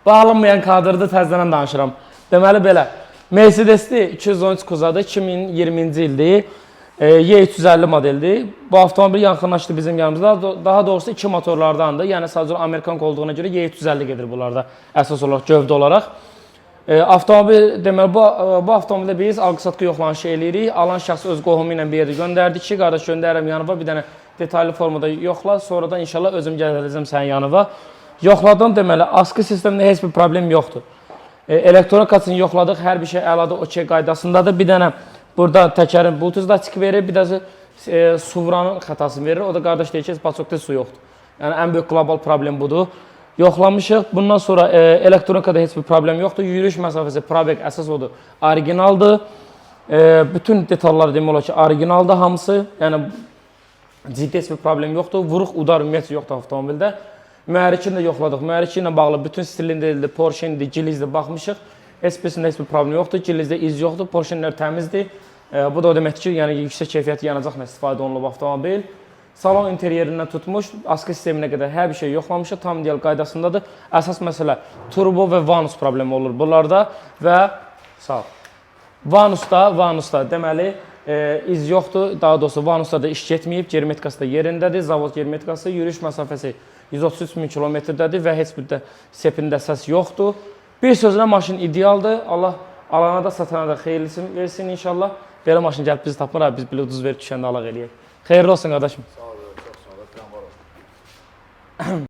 Bağlanmayan kadrda təzədən danışıram. Deməli belə, Mercedes-li 213 Kuzadır, 2020-ci ildir, Y350 modeldir. Bu avtomobil yaxınlaşdı bizim yanımızda, daha doğrusu 2 motorlardandır. Yəni sadəcə Amerikan olduğuna görə Y350 gedir bunlarda əsas olaraq, gövdə olaraq. Avtomobil, deməli, bu avtomobildə biz alqı-satqı yoxlanışı eləyirik. Alan şəxs öz qohumu ilə bir yerdə göndərdi ki, qardaş göndərirəm yanıma, bir dənə detaylı formada yoxla, sonra da inşallah özüm gələcəm sənin yanıma. Yoxladım, deməli, askı sistemində heç bir problem yoxdur. Elektronikasını yoxladıq, hər bir şey əladır, okey qaydasındadır. Bir dənə burada təkərin Bluetooth daçik verir, bir də suvranın xətasını verir. O da qardaş deyir ki, paçokda su yoxdur. Yəni, ən böyük qlobal problem budur. Yoxlamışıq. Bundan sonra elektronikada heç bir problem yoxdur. Yürüyüş məsafəsi, probek əsas odur, orijinaldır. Bütün detalları demək olar ki, orijinaldır hamısı. Yəni, ciddi heç bir problem yoxdur. Vuruq, udar ümumiyyətlə yoxdur avtomobildə. Mühərrikini də yoxladıq. Mühərriki ilə bağlı bütün silindirli, Porsche-indi, Gilizdə baxmışıq. SPS-ində heç bir problem yoxdur. Gilizdə iz yoxdur. Porsche-lər təmizdir. Bu da o deməkdir ki, yəni yüksək keyfiyyətli yanacaqla istifadə olunub avtomobil. Salon interyerindən tutmuş, askı sisteminə qədər hər bir şey yoxlamışıq. Tam ideal qaydasındadır. Əsas məsələ turbo və vanus problemi olur bunlarda və sağ ol. Vanusda deməli iz yoxdur. Daha doğrusu vanusda da iş getməyib. Germetikası da yerindədir. Zavod germetikası, yürüyüş məsafəsi 133 min kilometrdədir və heç bir də sepində səs yoxdur. Bir sözlə maşın idealdır. Allah alana da satana da xeyirlisini versin inşallah. Belə maşın gəlib bizi tapmır, biz belə uduz verib düşəndə alaq eləyək. Xeyirli olsun qardaşım. Sağ ol, çox sağ ol.